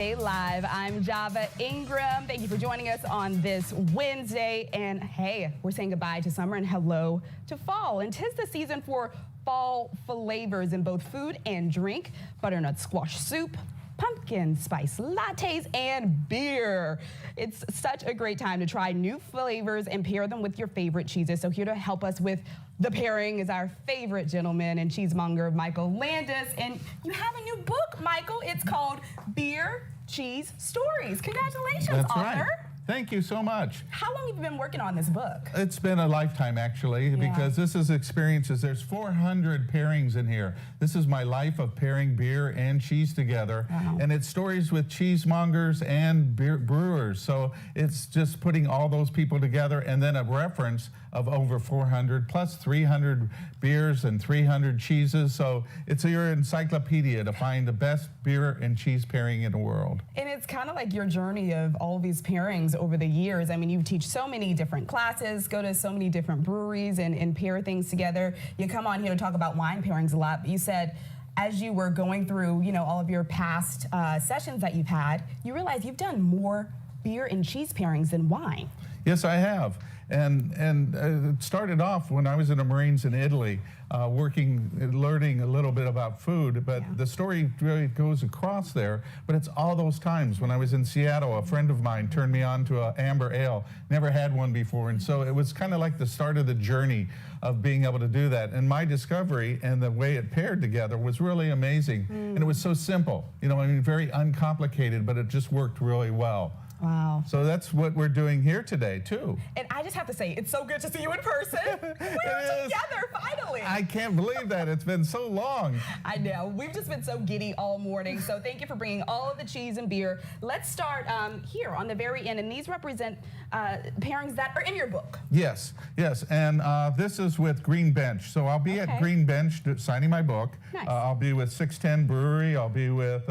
Live. I'm Java Ingram. Thank you for joining us on this Wednesday. And hey, we're saying goodbye to summer and hello to fall. And 'tis the season for fall flavors in both food and drink. Butternut squash soup, pumpkin spice lattes, and beer. It's such a great time to try new flavors and pair them with your favorite cheeses. So here to help us with the pairing is our favorite gentleman and cheesemonger, Michael Landis. And you have a new book, Michael. It's called Beer, Cheese, Stories. Congratulations, That's author. right. Thank you so much. How long have you been working on this book? It's been a lifetime, actually, because this is experiences. There's 400 pairings in here. This is my life of pairing beer and cheese together. Wow. And it's stories with cheesemongers and brewers. So it's just putting all those people together, and then a reference of over 400 plus 300 beers and 300 cheeses. So it's your encyclopedia to find the best beer and cheese pairing in the world. And it's kind of like your journey of all these pairings over the years. I mean, you teach so many different classes, go to so many different breweries and pair things together. You come on here to talk about wine pairings a lot, but you said as you were going through, you know, all of your past sessions that you've had, you realize you've done more beer and cheese pairings than wine. Yes, I have. And it started off when I was in the Marines in Italy, learning a little bit about food, but the story really goes across there. But it's all those times when I was in Seattle, a friend of mine turned me on to an amber ale. Never had one before, and so it was kind of like the start of the journey of being able to do that. And my discovery and the way it paired together was really amazing. And it was so simple, you know, I mean, very uncomplicated, but it just worked really well. Wow. So that's what we're doing here today, too. And I just have to say, it's so good to see you in person. We're together, finally. I can't believe that. It's been so long. I know. We've just been so giddy all morning. So thank you for bringing all of the cheese and beer. Let's start here on the very end. And these represent pairings that are in your book. Yes, yes. And this is with Green Bench. So I'll be at Green Bench signing my book. Nice. I'll be with 610 Brewery. I'll be with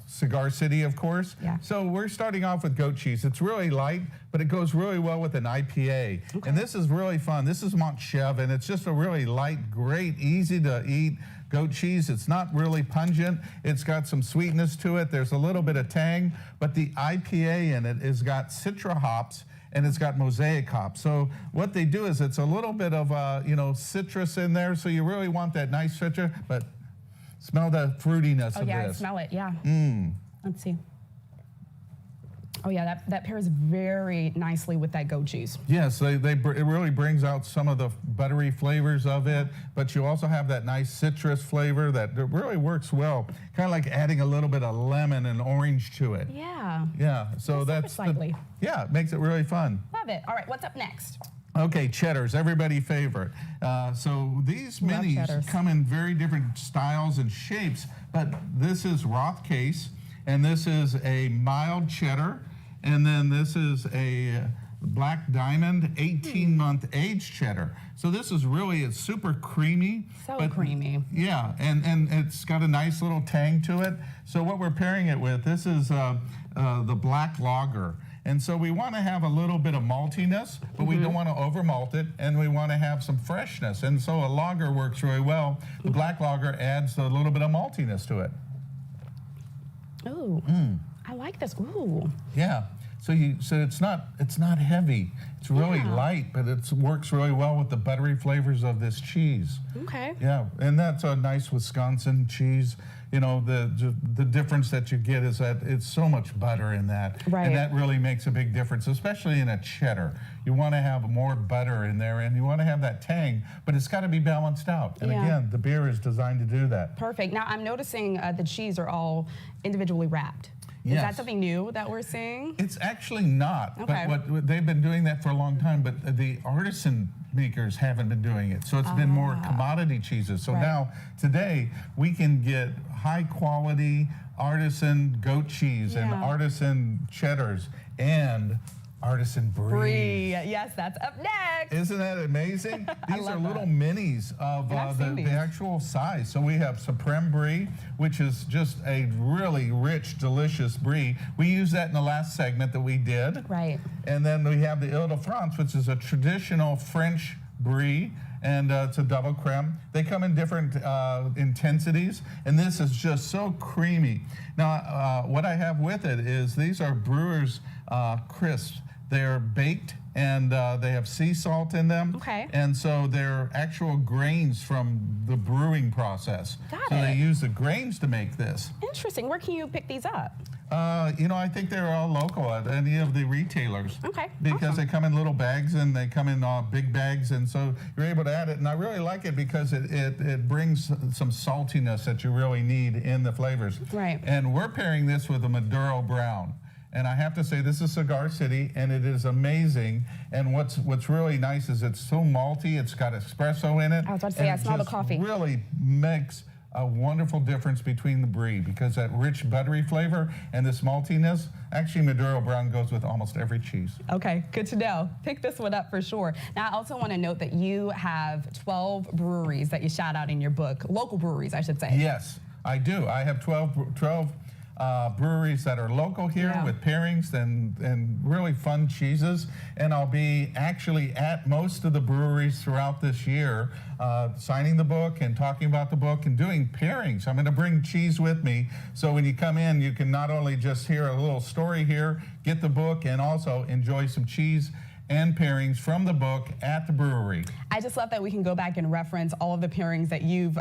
Cigar City, of course. Yeah. So we're starting off with goat cheese. It's really light, but it goes really well with an IPA. Okay. And this is really fun. This is Montchevre, and it's just a really light, great, easy to eat goat cheese. It's not really pungent. It's got some sweetness to it. There's a little bit of tang, but the IPA in it has got Citra hops, and it's got mosaic hops. So what they do is it's a little bit of citrus in there. So you really want that nice citrus, but smell the fruitiness of this. Oh yeah, I smell it, yeah. Let's see. Oh yeah, that pairs very nicely with that goat cheese. Yes, it really brings out some of the buttery flavors of it, but you also have that nice citrus flavor that really works well. Kind of like adding a little bit of lemon and orange to it. Yeah. Yeah, so that's slightly. Yeah, it makes it really fun. Love it. All right, what's up next? Okay, Cheddars, everybody's favorite. So these minis come in very different styles and shapes, but this is Roth Kase, and this is a mild cheddar, and then this is a Black Diamond 18-month aged cheddar. So this is really, it's super creamy. So creamy. Yeah, and it's got a nice little tang to it. So what we're pairing it with, this is the black lager. And so we want to have a little bit of maltiness, but we don't want to over malt it, and we want to have some freshness. And so a lager works really well. The black lager adds a little bit of maltiness to it. Ooh, I like this. Ooh. Yeah. So it's not heavy. It's really light, but it works really well with the buttery flavors of this cheese. Okay. Yeah, and that's a nice Wisconsin cheese. You know, the difference that you get is that it's so much butter in that. Right. And that really makes a big difference, especially in a cheddar. You want to have more butter in there, and you want to have that tang, but it's got to be balanced out. And again, the beer is designed to do that. Perfect. Now, I'm noticing the cheese are all individually wrapped. Is that something new that we're seeing? It's actually not, okay. but they've been doing that for a long time, but the artisan makers haven't been doing it. So it's been more commodity cheeses. So now, today, we can get high quality artisan goat cheese and artisan cheddars and artisan Brie. Yes, that's up next. Isn't that amazing? These are little minis of the actual size. So we have Supreme Brie, which is just a really rich, delicious Brie. We used that in the last segment that we did. Right. And then we have the Ile de France, which is a traditional French Brie. and it's a double creme. They come in different intensities, and this is just so creamy. Now, what I have with it is these are Brewer's crisps. They're baked, and they have sea salt in them. Okay. And so they're actual grains from the brewing process. Got so it. they use the grains to make this. Interesting. Where can you pick these up? You know, I think they're all local at any of the retailers. Okay, Because awesome. they come in little bags and they come in big bags, and so you're able to add it. And I really like it because it brings some saltiness that you really need in the flavors. Right. And we're pairing this with a Maduro brown. And I have to say, this is Cigar City, and it is amazing. And what's really nice is it's so malty. It's got espresso in it. I was about to say, I smell the coffee. It really makes a wonderful difference between the Brie, because that rich buttery flavor and this maltiness, actually Maduro brown goes with almost every cheese. Okay, good to know. Pick this one up for sure. Now, I also want to note that you have 12 breweries that you shout out in your book, local breweries, I should say. Yes, I do. I have 12 breweries that are local here with pairings and really fun cheeses. And I'll be actually at most of the breweries throughout this year, signing the book and talking about the book and doing pairings. I'm going to bring cheese with me, so when you come in, you can not only just hear a little story here, get the book, and also enjoy some cheese and pairings from the book at the brewery. I just love that we can go back and reference all of the pairings that you've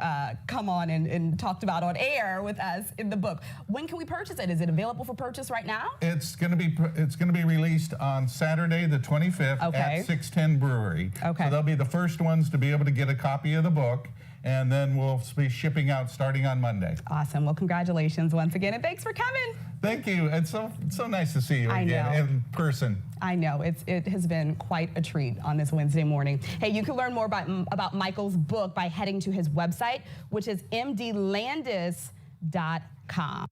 come on and talked about on air with us in the book. When can we purchase it? Is it available for purchase right now? It's going to be released on Saturday the 25th at 610 Brewery. Okay. So they'll be the first ones to be able to get a copy of the book, and then we'll be shipping out starting on Monday. Awesome. Well, congratulations once again, and thanks for coming. Thank you. It's so nice to see you again in person. I know. It has been quite a treat on this Wednesday morning. Hey, you can learn more about Michael's book by heading to his website, which is mdlandis.com.